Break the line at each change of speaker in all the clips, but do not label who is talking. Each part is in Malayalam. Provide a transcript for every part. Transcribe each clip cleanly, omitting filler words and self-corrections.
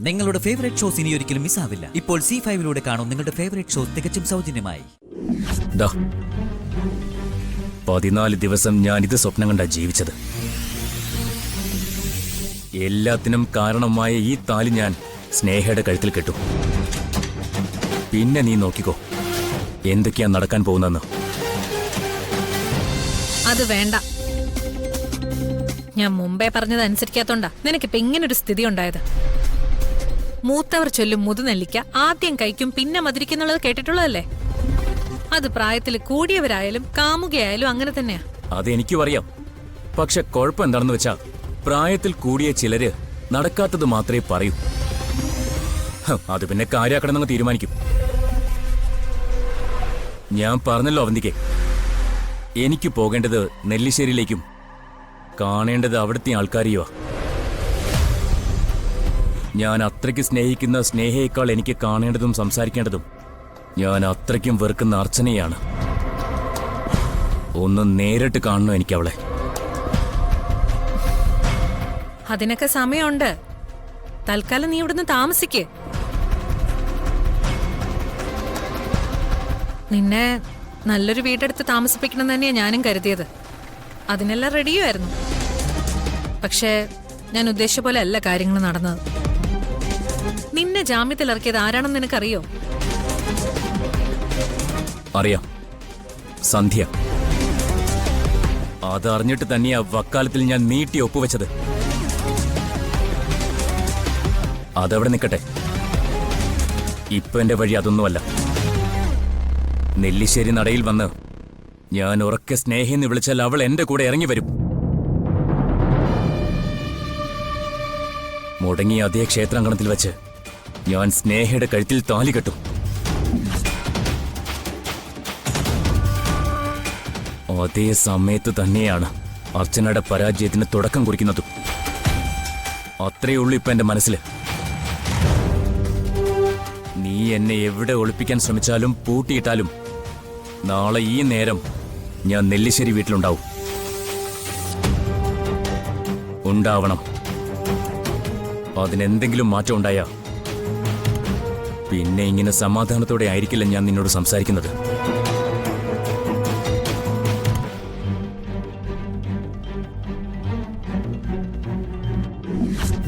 നിങ്ങളുടെ ഫേവറേറ്റ് ഷോസ് ഇനി ഒരിക്കലും മിസ്സാവില്ല. ഇപ്പോൾ C5 കാണും നിങ്ങളുടെ ഫേവറേറ്റ് ഷോസ് തികച്ചും സൗജന്യമായി.
14 ദിവസം ഞാൻ ഇത് സ്വപ്നം കണ്ടാ ജീവിച്ചത്. എല്ലാത്തിനും കാരണമായ ഈ താലി ഞാൻ സ്നേഹയുടെ കഴുത്തിൽ കെട്ടു. പിന്നെ നീ നോക്കിക്കോ എന്തൊക്കെയാ നടക്കാൻ പോകുന്നെന്ന്.
അത് വേണ്ട. ഞാൻ മുമ്പേ പറഞ്ഞത് അനുസരിക്കാത്തോണ്ടാ നിനക്കിപ്പോ ഇങ്ങനൊരു സ്ഥിതി ഉണ്ടായത്. മൂത്തവർ ചൊല്ലും മുതുനെല്ലിക്ക ആദ്യം കഴിക്കും പിന്നെ മധുരിക്കുന്നുള്ളത് കേട്ടിട്ടുള്ളതല്ലേ? അത് പ്രായത്തിൽ കൂടിയവരായാലും കാമുകയായാലും അങ്ങനെ തന്നെയാ.
അതെനിക്കും അറിയാം. പക്ഷെ കുഴപ്പം എന്താണെന്ന് വെച്ചാ പ്രായത്തിൽ കൂടിയ ചിലര് നടക്കാത്തത് മാത്രമേ പറയൂ. അത് പിന്നെ കാര്യാക്കണമെന്ന് തീരുമാനിക്കും. ഞാൻ പറഞ്ഞല്ലോ അവന്തിക്ക്, എനിക്ക് പോകേണ്ടത് നെല്ലിശ്ശേരിയിലേക്കും കാണേണ്ടത് അവിടുത്തെ ആൾക്കാരെയോ. ഞാൻ അത്രയ്ക്ക് സ്നേഹിക്കുന്ന സ്നേഹയേക്കാൾ എനിക്ക് കാണേണ്ടതും സംസാരിക്കേണ്ടതും ഞാൻ അത്രയ്ക്കും വെറുക്കുന്ന അർച്ചനയാണ്. ഒന്ന് നേരിട്ട് കാണണോ എനിക്ക് അവളെ.
അതിനൊക്കെ സമയമുണ്ട്. തൽക്കാലം നീ ഇവിടുന്ന് താമസിക്കേ. നിന്നെ നല്ലൊരു വീടെടുത്ത് താമസിപ്പിക്കണം തന്നെയാ ഞാനും കരുതിയത്. അതിനെല്ലാം റെഡിയുമായിരുന്നു. പക്ഷേ ഞാൻ ഉദ്ദേശിച്ച പോലെ അല്ല കാര്യങ്ങൾ നടന്നത്. നിന്നെ ജാമ്യത്തിൽ ഇറക്കിയത് ആരാണെന്ന് നിനക്കറിയോ?
അറിയാം, സന്ധ്യ. അതറിഞ്ഞിട്ട് തന്നെയാ വക്കാലത്തിൽ ഞാൻ നീട്ടി ഒപ്പുവെച്ചത്. അതവിടെ നിൽക്കട്ടെ. ഇപ്പൊ എന്റെ വഴി അതൊന്നുമല്ല. നെല്ലിശ്ശേരി നടയിൽ വന്ന് ഞാൻ ഉറക്കെ സ്നേഹിന്ന് വിളിച്ചാൽ അവൾ എന്റെ കൂടെ ഇറങ്ങി വരും. മുടങ്ങിയ അതേ ക്ഷേത്രാങ്കണത്തിൽ വെച്ച് ഞാൻ സ്നേഹയുടെ കഴുത്തിൽ താലി കെട്ടും. അതേ സമയത്ത് തന്നെയാണ് അർച്ചനയുടെ പരാജയത്തിന് തുടക്കം കുറിക്കുന്നതും. അത്രയേ ഉള്ളൂ ഇപ്പൊ എന്റെ മനസ്സില്. നീ എന്നെ എവിടെ ഒളിപ്പിക്കാൻ ശ്രമിച്ചാലും പൂട്ടിയിട്ടാലും നാളെ ഈ നേരം ഞാൻ നെല്ലിശ്ശേരി വീട്ടിലുണ്ടാവും. ഉണ്ടാവണം. അതിനെന്തെങ്കിലും മാറ്റം ഉണ്ടായാ പിന്നെ ഇങ്ങനെ സമാധാനത്തോടെ ആയിരിക്കില്ല ഞാൻ നിന്നോട് സംസാരിക്കുന്നത്.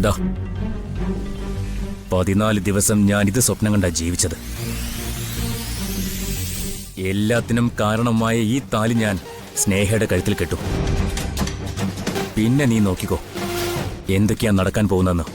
ദാ 14 ദിവസം ഞാൻ ഇത് സ്വപ്നം കണ്ടാ ജീവിച്ചത്. എല്ലാത്തിനും കാരണമായ ഈ താലി ഞാൻ സ്നേഹയുടെ കഴുത്തിൽ കെട്ടു. പിന്നെ നീ നോക്കിക്കോ എന്തൊക്കെയാ നടക്കാൻ പോകുന്നെന്ന്.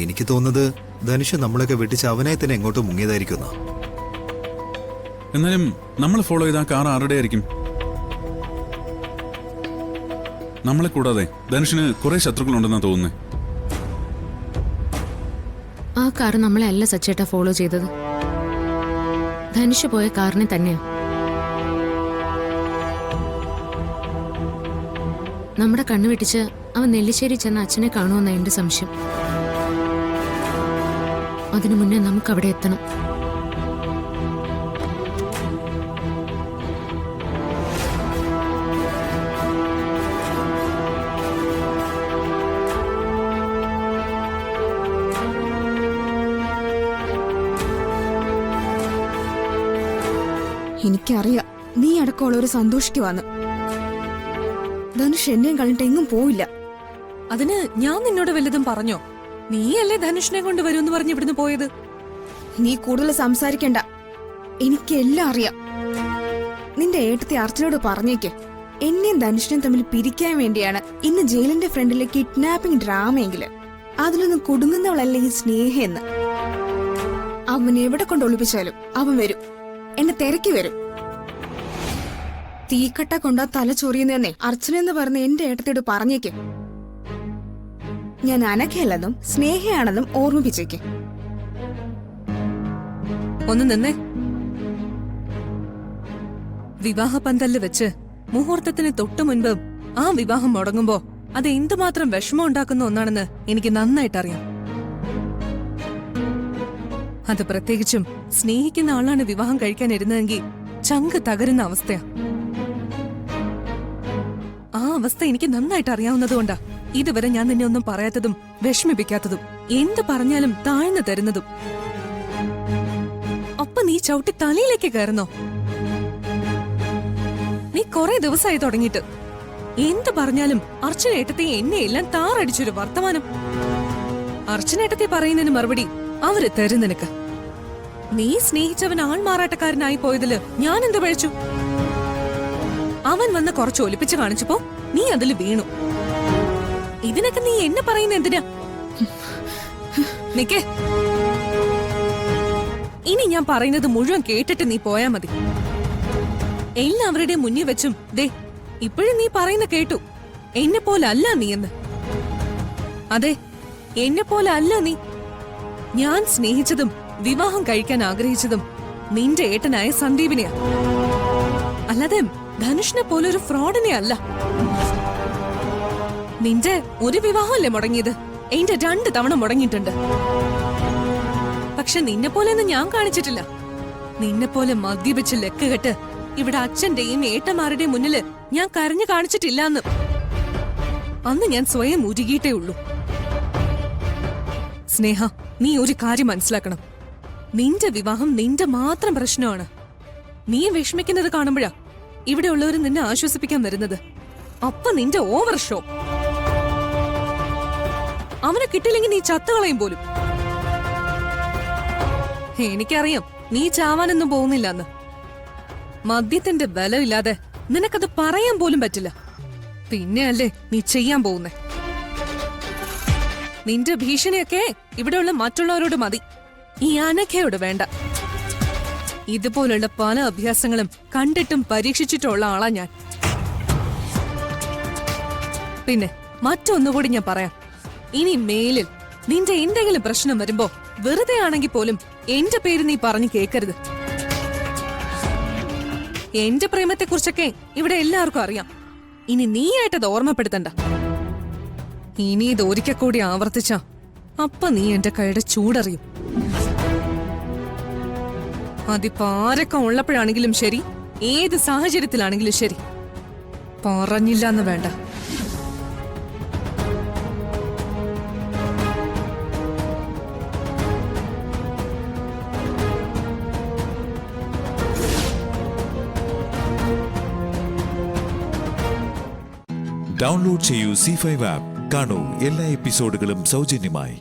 എനിക്ക് തോന്നുന്നത് ധനുഷ് നമ്മളൊക്കെ വെട്ടിച്ച് അവനായി തന്നെ എങ്ങോട്ടോ മുങ്ങിയതായിരിക്കുന്ന.
എന്നാലും നമ്മൾ ഫോളോ ചെയ്ത ആ കാർ ആരുടെ ആയിരിക്കും? നമ്മളെ കൂടാതെ ധനുഷിന് കുറെ ശത്രുക്കളുണ്ടെന്നാ തോന്നുന്നേ.
ആ കാർ നമ്മളെ അല്ല സച്ചേട്ട ഫോളോ ചെയ്തത്. ധനുഷ് പോയ കാറിനെ തന്നെയാ. നമ്മുടെ കണ്ണു വെട്ടിച്ച് അവൻ നെല്ലിശ്ശേരി ചെന്ന അച്ഛനെ കാണുമെന്ന എന്റെ സംശയം. അതിനു മുന്നേ നമുക്ക് അവിടെ എത്തണം.
എനിക്കറിയാം നീ അടക്കമുള്ളവര് സന്തോഷിക്കുവാന്ന്. ധനുഷ് എന്നെയും കളഞ്ഞിട്ട് എങ്ങും പോയില്ല.
അതിന് ഞാൻ നിന്നോട് വല്ലതും പറഞ്ഞോ? നീയല്ലേ ധനുഷിനെ കൊണ്ടുവരുമെന്ന് പറഞ്ഞ് ഇവിടുന്ന് പോയത്.
നീ കൂടുതൽ സംസാരിക്കണ്ട. എനിക്കെല്ലാം അറിയാം. നിന്റെ ഏട്ടത്തെ അർച്ചനോട് പറഞ്ഞേക്ക് എന്നെയും ധനുഷിനെയും തമ്മിൽ പിരിക്കാൻ വേണ്ടിയാണ് ഇന്ന് ജയിലിന്റെ ഫ്രണ്ടിലെ കിഡ്നാപ്പിംഗ് ഡ്രാമയെങ്കില് അതിലൊന്നും കുടുങ്ങുന്നവളല്ല ഈ സ്നേഹയെന്ന്. അവൻ എവിടെ കൊണ്ട് ഒളിപ്പിച്ചാലും അവൻ വരും, എന്നെ തിരക്കി വരും. തീക്കട്ട കൊണ്ടാ തല ചൊറിയുന്നതെന്നേ അർച്ചന എന്ന് പറഞ്ഞ എന്റെ ഏട്ടത്തിയോട് പറഞ്ഞേക്ക്. ഞാൻ അനഘയല്ലെന്നും സ്നേഹയാണെന്നും ഓർമ്മിപ്പിച്ചേക്ക്.
ഒന്ന് നിന്നേ. വിവാഹ പന്തലിൽ വെച്ച് മുഹൂർത്തത്തിന് തൊട്ടു മുൻപ് ആ വിവാഹം മുടങ്ങുമ്പോ അത് എന്തുമാത്രം വിഷമം ഉണ്ടാക്കുന്ന ഒന്നാണെന്ന് എനിക്ക് നന്നായിട്ടറിയാം. അത് പ്രത്യേകിച്ചും സ്നേഹിക്കുന്ന ആളാണ് വിവാഹം കഴിക്കാനിരുന്നതെങ്കിൽ ചങ്ക് തകരുന്ന അവസ്ഥയാ. ആ അവസ്ഥ എനിക്ക് നന്നായിട്ട് അറിയാവുന്നതുകൊണ്ടാ ഇതുവരെ ഞാൻ നിന്നെ ഒന്നും പറയാത്തതും വിഷമിപ്പിക്കാത്തതും എന്ത് പറഞ്ഞാലും താഴ്ന്നു തരുന്നതും. അപ്പൊ നീ ചവിട്ടി തലയിലേക്ക് കയറുന്നോ? നീ കുറെ ദിവസമായി തുടങ്ങിയിട്ട് എന്ത് പറഞ്ഞാലും അർച്ചനേട്ടത്തെ എന്നെ എല്ലാം താറടിച്ചൊരു വർത്തമാനം. അർച്ചനേട്ടത്തെ പറയുന്നതിന് മറുപടി അവര് തരും നിനക്ക്. നീ സ്നേഹിച്ചവൻ ആൾമാറാട്ടക്കാരനായി പോയതില് ഞാൻ എന്ത് പഴിച്ചു? അവൻ വന്ന് കുറച്ച് ഒലിപ്പിച്ച് കാണിച്ചപ്പോ നീ അതിൽ വീണു. ഇതിനൊക്കെ നീ എന്നെ പറയുന്ന എന്തിനാ? നിക്കേ, ഇനി ഞാൻ പറയുന്നത് മുഴുവൻ കേട്ടിട്ട് നീ പോയാ മതി. എല്ലാവരുടെയും മുന്നിൽ വെച്ചും ദേ ഇപ്പോഴും നീ പറയുന്ന കേട്ടു, എന്നെ പോലെ അല്ല നീ എന്ന്. അതെ, എന്നെ പോലെ അല്ല നീ. ഞാൻ സ്നേഹിച്ചതും വിവാഹം കഴിക്കാൻ ആഗ്രഹിച്ചതും നിന്റെ ഏട്ടനായ സന്ദീപിനെയാ, അല്ലാതെ ധനുഷിനെ പോലെ ഒരു ഫ്രോഡിനെ അല്ല. നിന്റെ ഒരു വിവാഹമല്ലേ മുടങ്ങിയത്? എന്റെ 2 തവണ മുടങ്ങിയിട്ടുണ്ട്. പക്ഷെ നിന്നെ പോലെയൊന്നും ഞാൻ കാണിച്ചിട്ടില്ല. നിന്നെ പോലെ മദ്യപിച്ച് ലെക്ക് കെട്ട് ഇവിടെ അച്ഛന്റെയും ഏട്ടന്മാരുടെയും മുന്നില് ഞാൻ കരഞ്ഞു കാണിച്ചിട്ടില്ലാന്ന്. അന്ന് ഞാൻ സ്വയം ഉരുകിയിട്ടേ ഉള്ളൂ. സ്നേഹ, നീ ഒരു കാര്യം മനസ്സിലാക്കണം. നിന്റെ വിവാഹം നിന്റെ മാത്രം പ്രശ്നമാണ്. നീ വിഷമിക്കുന്നത് കാണുമ്പോഴാ ഇവിടെ ഉള്ളവർ നിന്നെ ആശ്വസിപ്പിക്കാൻ വരുന്നത്. അപ്പൊ നിന്റെ ഓവർ ഷോ. അവനെ കിട്ടില്ലെങ്കിൽ നീ ചത്തുകളയും പോലും. എനിക്കറിയാം നീ ചാവാനൊന്നും പോകുന്നില്ലെന്ന്. മദ്യത്തിന്റെ ബലമില്ലാതെ നിനക്കത് പറയാൻ പോലും പറ്റില്ല. പിന്നെയല്ലേ നീ ചെയ്യാൻ പോകുന്നേ. നിന്റെ ഭീഷണിയൊക്കെ ഇവിടെയുള്ള മറ്റുള്ളവരോട് മതി, ഈ അനഘയോട് വേണ്ട. ഇതുപോലുള്ള പല അഭ്യാസങ്ങളും കണ്ടിട്ടും പരീക്ഷിച്ചിട്ടുള്ള ആളാ ഞാൻ. പിന്നെ മറ്റൊന്നുകൂടി ഞാൻ പറയാം. ഇനി മേലിൽ നിന്റെ എന്തെങ്കിലും പ്രശ്നം വരുമ്പോ വെറുതെ ആണെങ്കിൽ പോലും എന്റെ പേര് നീ പറഞ്ഞു കേൾക്കരുത്. എന്റെ പ്രേമത്തെക്കുറിച്ചൊക്കെ ഇവിടെ എല്ലാവർക്കും അറിയാം. ഇനി നീയായിട്ടത് ഓർമ്മപ്പെടുത്തണ്ട. ഇനി ഇത് ഒരിക്കൽ കൂടി ആവർത്തിച്ച അപ്പൊ നീ എന്റെ കൈയുടെ ചൂടറിയും. അതിപ്പോ ആരൊക്കെ ഉള്ളപ്പോഴാണെങ്കിലും ശരി, ഏത് സാഹചര്യത്തിലാണെങ്കിലും ശരി, പറഞ്ഞില്ല എന്ന് വേണ്ട.
ഡൗൺലോഡ് ചെയ്യൂ C5 ആപ്പ്. കാണൂ എല്ലാ എപ്പിസോഡുകളും സൗജന്യമായി.